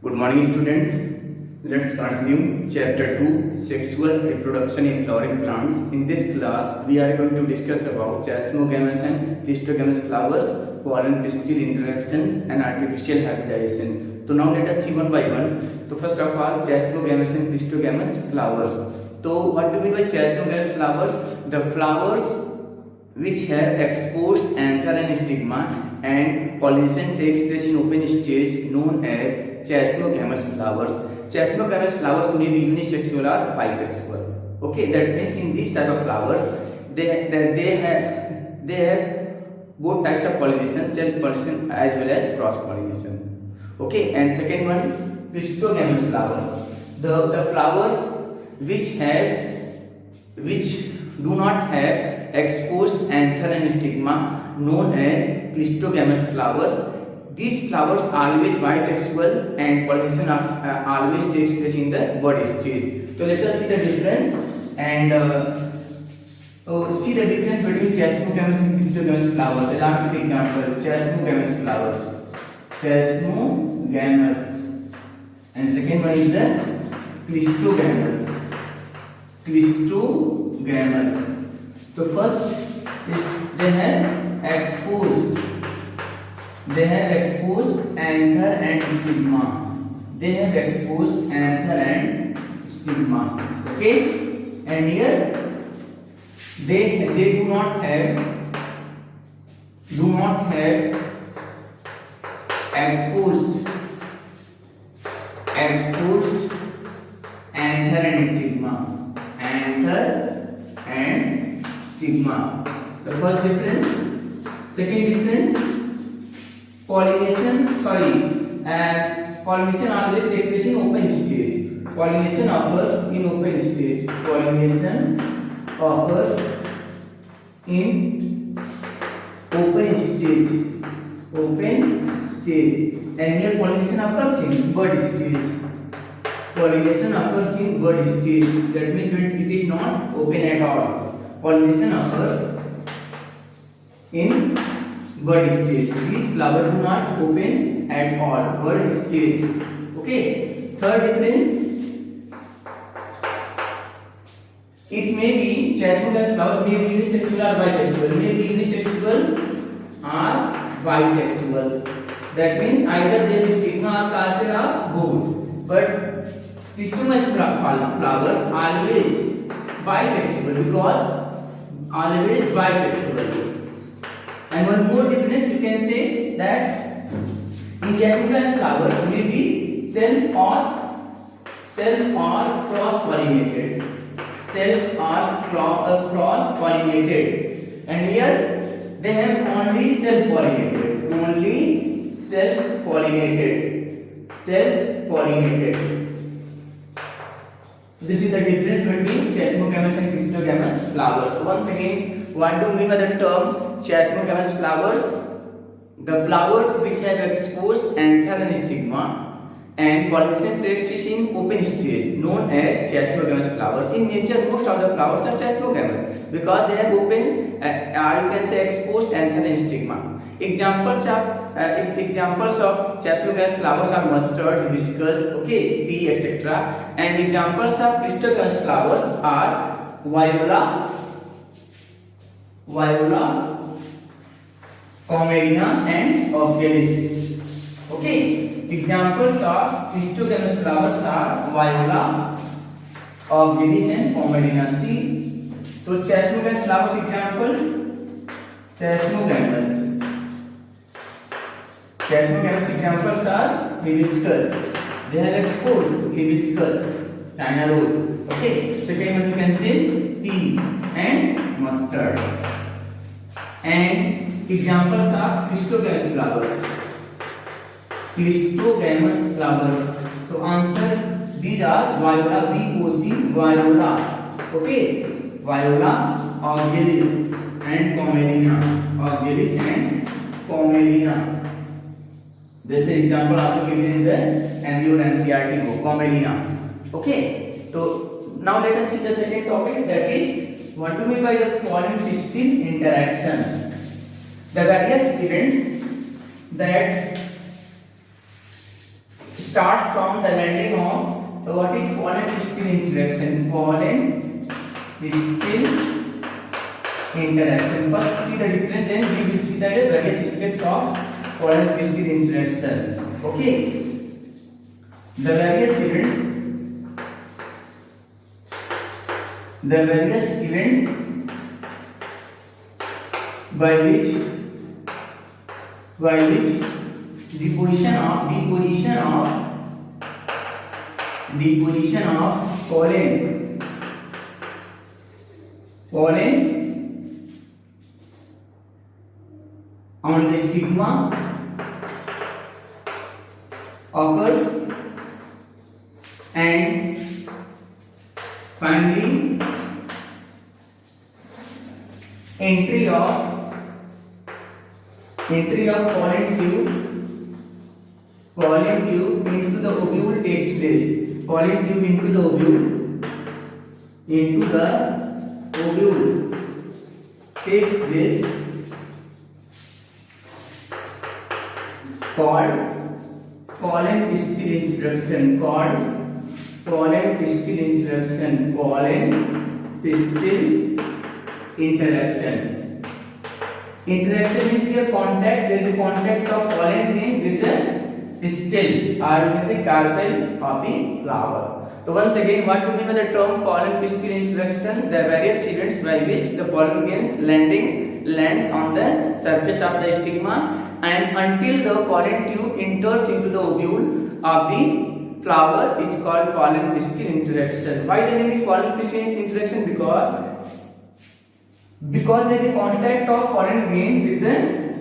Good morning, students. Let's continue chapter 2, Sexual Reproduction in Flowering Plants. In this class, we are going to discuss about chasmogamous and clistogamous flowers, pollen pistil interactions, and artificial hybridization. So now let us see one by one. So first of all, chasmogamous and clistogamous flowers. So what do we mean by chasmogamous flowers? The flowers which have exposed anther and stigma and pollination takes place in open stage known as chasmogamous flowers. Chasmogamous flowers may be unisexual or bisexual. Okay, that means in this type of flowers, they have both types of pollination, self pollination as well as cross pollination. Okay, and second one, clistogamous flowers. The flowers which do not have exposed anther and stigma known as clistogamous flowers. These flowers are always bisexual and pollination always takes place in the bud stage. So let us see the difference and see the difference between chasmogamous and clistogamous flowers. Allow me to example chasmogamous flowers. Chasmogamous, and second one is the clistogamous. Clistogamous. So first is they have exposed anther and stigma. They have exposed anther and stigma. Okay, and here they do not have exposed anther and stigma. Stigma. The first difference. Second difference, pollination always takes place in open stage. Pollination occurs in open stage. Pollination occurs in open stage. And here pollination occurs in bud stage. Pollination occurs in bud stage. That means it is not open at all. Pollination occurs in bud stage. These flowers do not open at all. Bud stage. Okay. Third difference. It may be chasmogamous flowers may be unisexual or bisexual. May be unisexual or bisexual. That means either they have stigma or carpel or both. But clistogamous flowers always bisexual because always bisexual. And one more difference you can say that in chasmogamous flowers may be self or cross pollinated. Cross pollinated. And here they have only self pollinated. Self pollinated. This is the difference between chasmogamous and clistogamous flowers. Once again, what do we mean by the term chasmogamous flowers? The flowers which have exposed anther and stigma and pollination takes place in open stage known as chasmogamous flowers. In nature, most of the flowers are chasmogamous because they have open or you can say exposed anther and stigma. Examples of chasmogamous flowers are mustard, hibiscus, okay, pea, etc. And examples of clistogamous flowers are viola, Commelia, and Oxalis. Okay, examples of clistogamous flowers are viola, Oxalis, and Commelia. See, so chasmogamous flowers example, chasmogamous examples are hibiscus. They have exposed hibiscus, China rose. Okay, second one you can say tea and mustard. And examples are clistogamous flowers. To answer these are viola, VOC, viola. Okay, viola, Oxalis, and Commelia. This example also given in the NU and NCERT book, Commelia. Okay, so now let us see the second topic, that is what do we mean by the pollen pistil interaction. The various events that starts from the landing of, so what is pollen pistil interaction? Pollen pistil interaction. First see the difference, then we will see the various steps of pollen pistil interaction. Okay, the various events by which the position of pollen on the stigma occurs, and finally entry of pollen tube into the ovule takes place. Pollen tube into the ovule takes place, called pollen pistil interaction. Pollen pistil interaction. Interaction means here contact. There is a contact of pollen grain with the pistil, or you can say carpel of the flower. So once again, what do you mean by the term pollen pistil interaction? There are various events by which the pollen grains lands on the surface of the stigma, and until the pollen tube enters into the ovule of the flower is called pollen pistil interaction. Why the name is pollen pistil interaction? Because there is a contact of pollen grain with the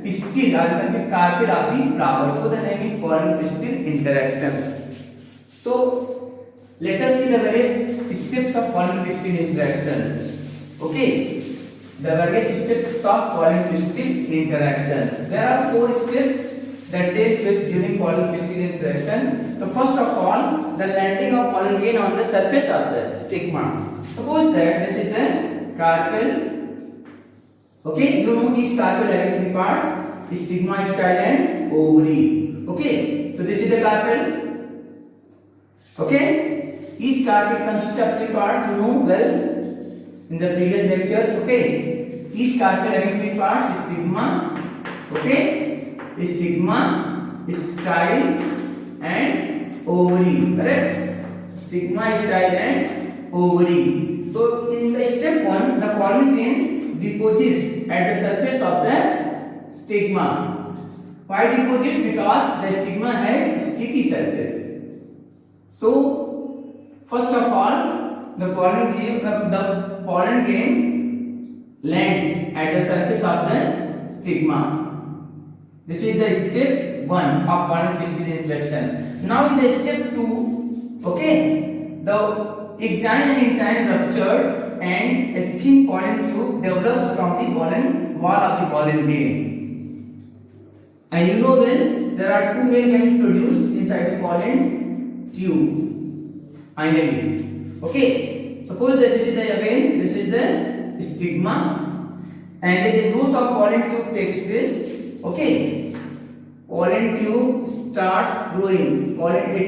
pistil, or you can say carpel of the flower. So the name is pollen pistil interaction. So let us see the various steps of pollen pistil interaction. Okay, the various steps of pollen pistil interaction. There are 4 steps that takes place during pollen pistil interaction. So first of all, the landing of pollen grain on the surface of the stigma. Suppose that this is the carpel. Okay, you know each carpel having 3 parts: stigma, style, and ovary. Okay, so this is the carpel. Okay, each carpel consists of 3 parts. You know well in the previous lectures. Okay, each carpel having 3 parts: stigma, okay, stigma, style, and ovary. Correct? Stigma, style, and ovary. So in the step 1, the pollen grain deposits at the surface of the stigma. Why deposits? Because the stigma has sticky surface. So first of all, the pollen grain lands at the surface of the stigma. This is the step 1 of pollen pistil interaction. Now in the step 2, okay, the exine and intine ruptured and a thin pollen tube develops from the pollen wall of the pollen grain. And you know well, there are 2 male gametes produced inside the pollen tube. Finally, okay, suppose that this is the stigma, and the growth of pollen tube takes place. Okay, pollen tube starts growing. A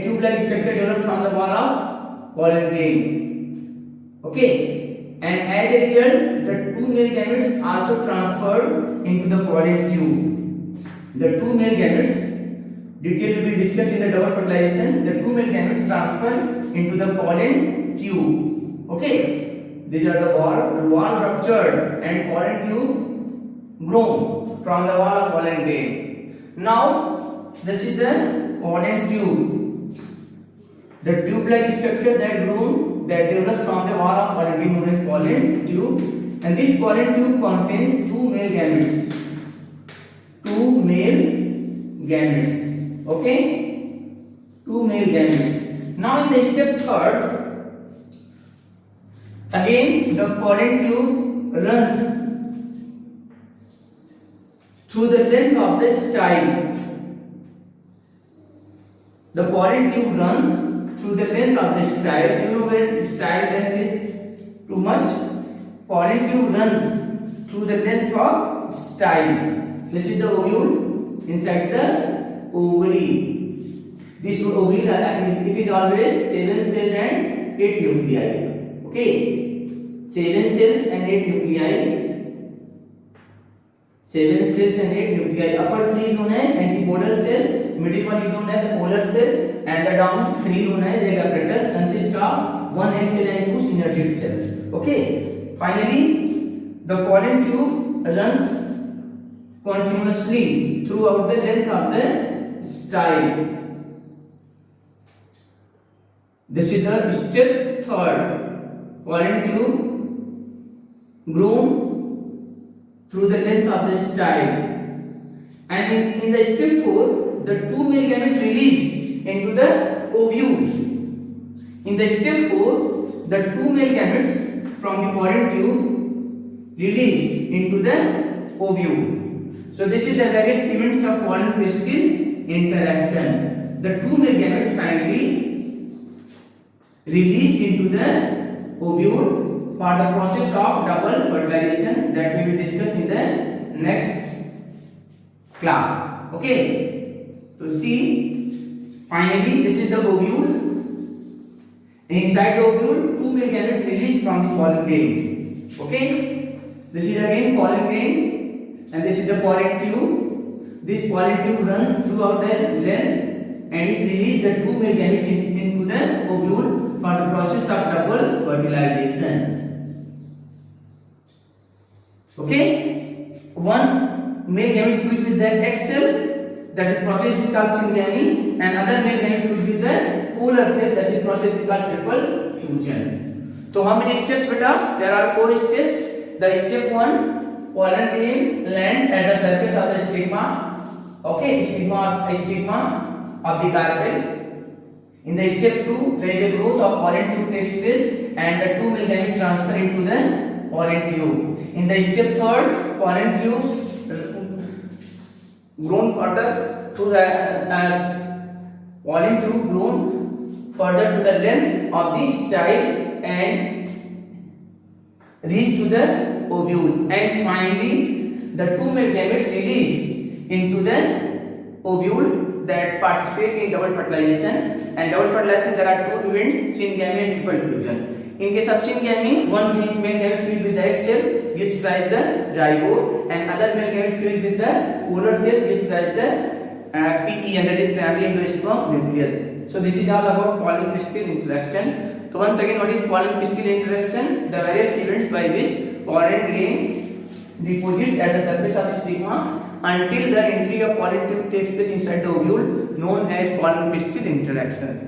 tube-like structure develops from the wall of pollen grain. Okay, and as a result, the 2 male gametes also transferred into the pollen tube. The 2 male gametes, detail will be discussed in the double fertilization. The 2 male gametes transfer into the pollen tube. Okay, these are the wall ruptured and pollen tube grown from the wall of pollen grain. Now this is the pollen tube, the tube-like structure that develops from the wall of pollen grain known as pollen tube, and this pollen tube contains 2 male gametes. Okay, 2 male gametes. Now in the step 3rd, again the pollen tube runs through the length of the style. The pollen tube runs through the length of the style. You know when style length is too much, pollen tube runs through the length of style. This is the ovule inside the ovary. This ovule it is always 7 cells and 8 nuclei. Okay, 7 cells and 8 nuclei. 7 cells and 8 nuclei. Upper 3 known as antipodal cell, middle one is known as the polar cell, and the down 3 known as egg apparatus consist of 1 egg cell and 2 synergid cells. Okay, finally the pollen tube runs continuously throughout the length of the style. This is the step third. Pollen tube grown through the length of the style, and in the step 4 the 2 male gametes released into the ovule. In the step 4 the 2 male gametes from the pollen tube released into the ovule. So this is the various events of pollen pistil interaction. The 2 male gametes finally released into the ovule for the process of double fertilization that we will discuss in the next class. Okay, so see, finally this is the ovule. Inside the ovule 2 male gametes released from the pollen grain. Okay, this is again pollen grain, and this is the pollen tube. This pollen tube runs throughout the length and it releases the 2 male gametes into the ovule for the process of double fertilization. Okay, one male gamete fused with the egg cell, that is process is called syngamy, and other male gamete fused with the polar cell, that is process is called triple fusion. So how many steps beta? There are 4 steps. The step 1, pollen grain lands at the surface of the stigma. Okay, stigma of the carpel. In the step 2, there is a growth of pollen tube takes place and the 2 male gametes transfer into the pollen tube. In the step 3rd, pollen tube grown further to the pollen tube grown further to the length of the style and reach to the ovule, and finally the 2 male gametes released into the ovule that participate in double fertilization. And double fertilization there are 2 events, syngamy and triple fusion. In case of syngamy, one male gamete fused with the egg cell gives rise the zygote, and other male gamete fused with the polar cell gives rise the PE, and that is primary endosperm nucleus. So this is all about pollen pistil interaction. So once again, what is pollen pistil interaction? The various events by which pollen grain deposits at the surface of stigma until the entry of pollen tube takes place inside the ovule, known as pollen pistil interactions.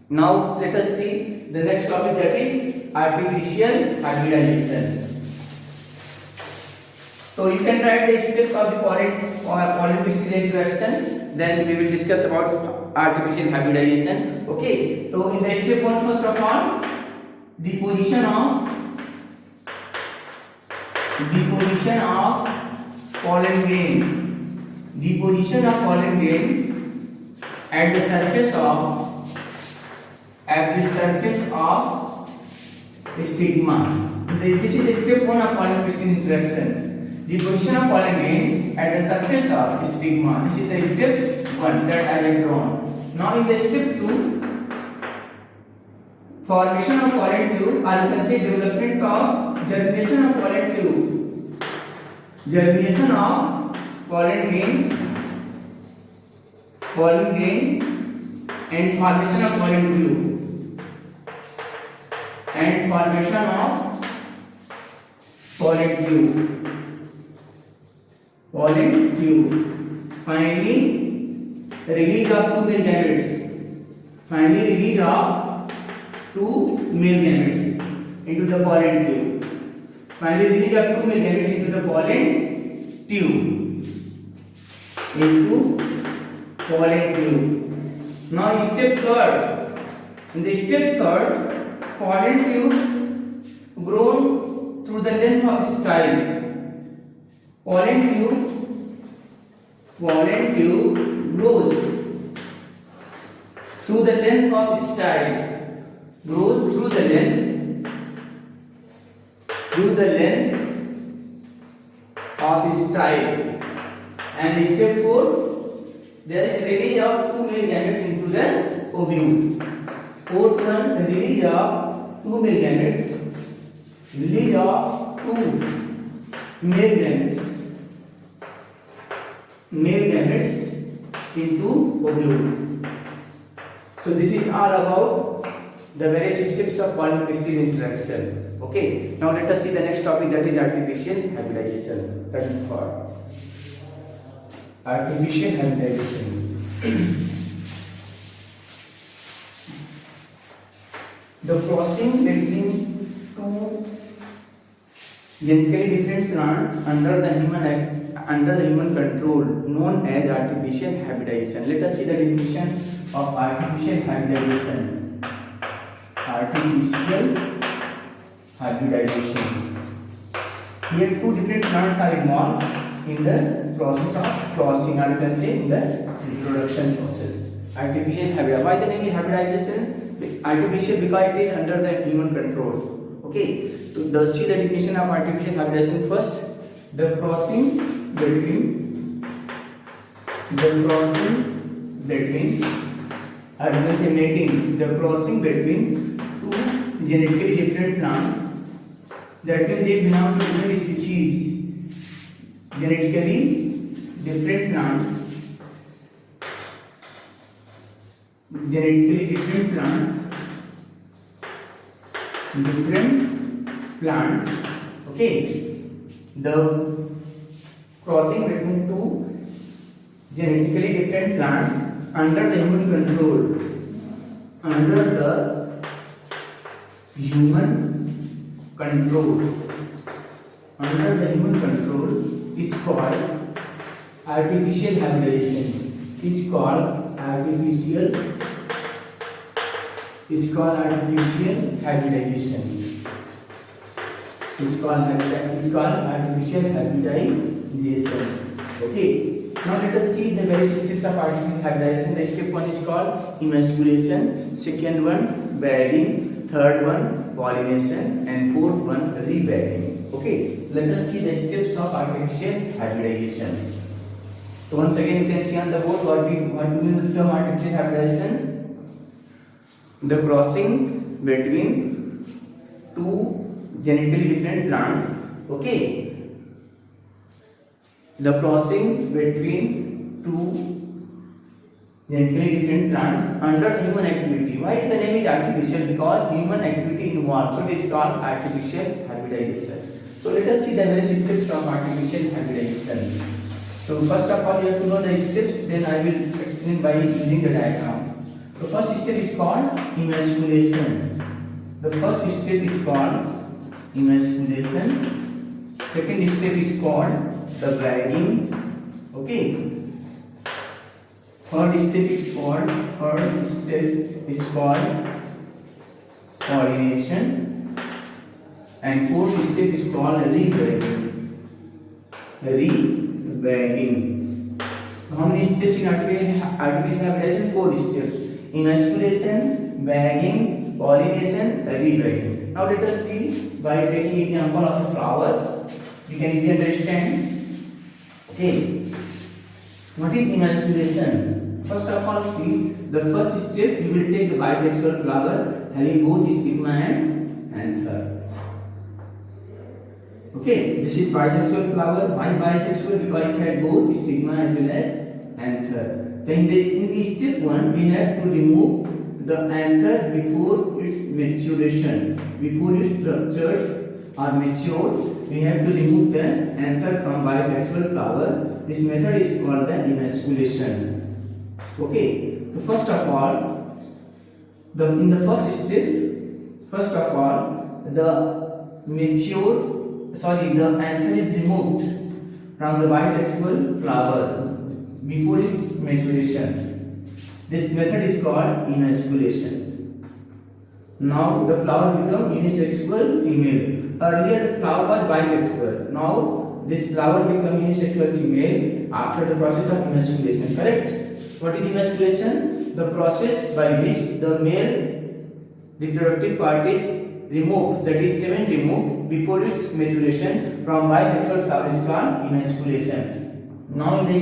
Now let us see the next topic, that is artificial hybridization. So you can write the steps of the pollen pistil interaction, then we will discuss about artificial hybridization. Okay, so in the step 1, first of all, deposition of pollen grain. Deposition of pollen grain at the surface of stigma. This is the step 1 of pollen pistil interaction. Deposition of pollen grain at the surface of stigma. This is the step 1 that I have drawn. Now in the step 2, formation of pollen tube, or you can say development of germination of pollen tube. Germination of pollen grain and formation of pollen tube. Pollen tube. Finally, release of 2 male gametes. Into the pollen tube. Finally, release of 2 male gametes into the pollen tube. Now step 3rd. In the step 3rd, pollen tube grown through the length of style. Pollen tube grows through the length of style. Grows through the length of style. And step 4, there is release of two male gametes into the ovule. Fourth one, release of two male gametes. Release of two male gametes. Male gametes into ovule. So this is all about the various steps of polycystic interaction. Okay. Now let us see the next topic, that is artificial hybridization. That is for artificial hybridization. The crossing between two genetically different plants under the human control, known as artificial hybridization. Let us see the definition of artificial hybridization. Artificial hybridization. Here two different plants are involved in the process of crossing, or you can say in the reproduction process. Artificial hybridization. Why the name is hybridization? Artificial because it is under the human control. Okay. So see the definition of artificial hybridization first. The crossing between or you can say mating, the crossing between two genetically different plants. That means they belong to different species. Genetically different plants. Genetically different plants. Okay. The crossing between two genetically different plants under the human control. Under the human control is called artificial hybridization. It's called artificial hybridization. It's called artificial hybridization. Okay. Now let us see the various steps of artificial hybridization. The step 1 is called emasculation, second one bagging, third one pollination, and fourth one rebagging. Okay, let us see the steps of artificial hybridization. So once again you can see on the board what do we mean with the term artificial hybridization? The crossing between two genetically different plants. Okay. The crossing between two genetically different plants under human activity. Why the name is artificial? Because human activity involved. So it is called artificial hybridization. So let us see the various steps of artificial hybridization. So first of all you have to know the steps, then I will explain by using the diagram. The first step is called emasculation. Second step is called the bagging. Okay. Third step is called pollination, and fourth step is called rebagging. How many steps in artificial hybridization? 4 steps: emasculation, bagging, pollination, rebagging. Now let us see by taking example of a flower. You can easily understand. Okay, what is emasculation? First of all, see the first step. You will take the bisexual flower having both stigma and anther. Okay, this is bisexual flower. Why bisexual? Because it had both stigma as well as anther. Then in the step 1, we have to remove the anther before its maturation. Before its structures are mature, we have to remove the anther from bisexual flower. This method is called the emasculation. Okay. So first of all, in the first step, the anther is removed from the bisexual flower before its maturation. This method is called emasculation. Now the flower becomes unisexual female. Earlier the flower was bisexual. Now this flower becomes unisexual female after the process of emasculation. Correct? What is emasculation? The process by which the male reproductive part is removed, that is stamen removed before its maturation from bisexual flower is called emasculation. Now in the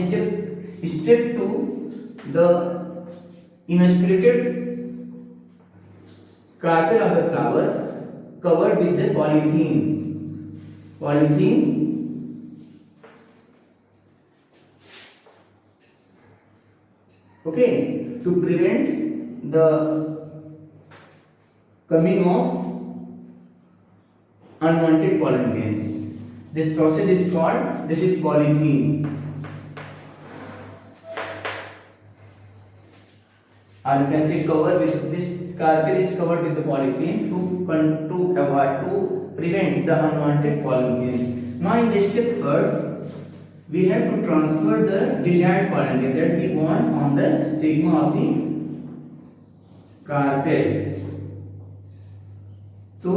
step 2, the emasculated carpel of the flower covered with the polythene okay, to prevent the coming of unwanted pollen grains. This process is called, this is polythene, or you can say cover with this carpel is covered with the polythene to prevent the unwanted pollen grains. Now in the step third, we have to transfer the desired pollen grain that we want on the stigma of the carpel. So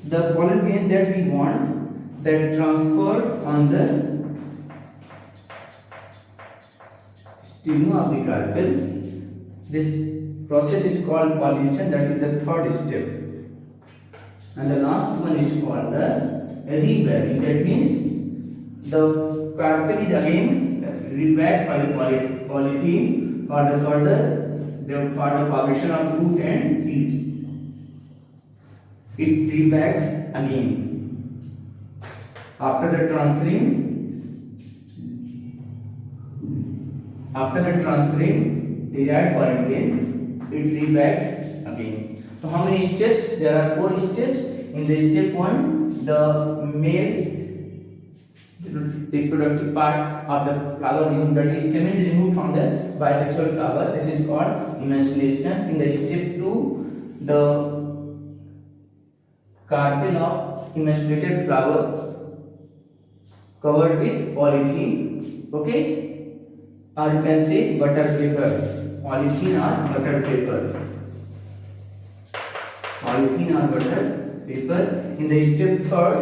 the pollen grain that we want that transferred on the stigma of the carpel, this process is called pollination, that is the third step. And the last one is called the rebagging. That means the carpel is again rebagged by the polythene for the formation of fruit and seeds. It rebags again. After the transferring desired pollen grains, it rebags again. So how many steps? There are 4 steps. In the step 1, the male reproductive part of the flower, that is stamen, is removed from the bisexual flower. This is called emasculation. In the step 2, the carpel of emasculated flower covered with polythene, okay, or you can say butter paper, polythene or butter paper, In the step 3rd,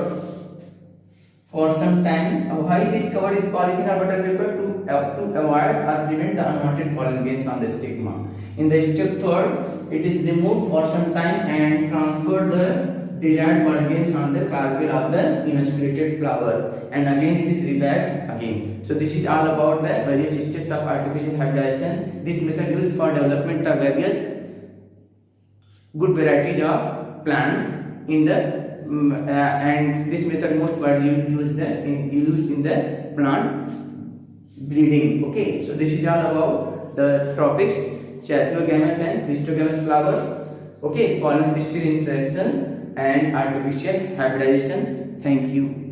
for some time, why it is covered with polythene or butter paper? To avoid or prevent the unwanted pollen grains on the stigma. In the step 3rd, it is removed for some time and transferred the desired pollen grains on the carpel of the emasculated flower, and again it is rebagged again. So this is all about the various steps of artificial hybridization. This method used for development of various good varieties of plants in the and this method most widely used in the plant breeding. Okay, so this is all about the topics chasmogamous and histogamous flowers, okay, pollen-pistil interactions and artificial hybridization. Thank you.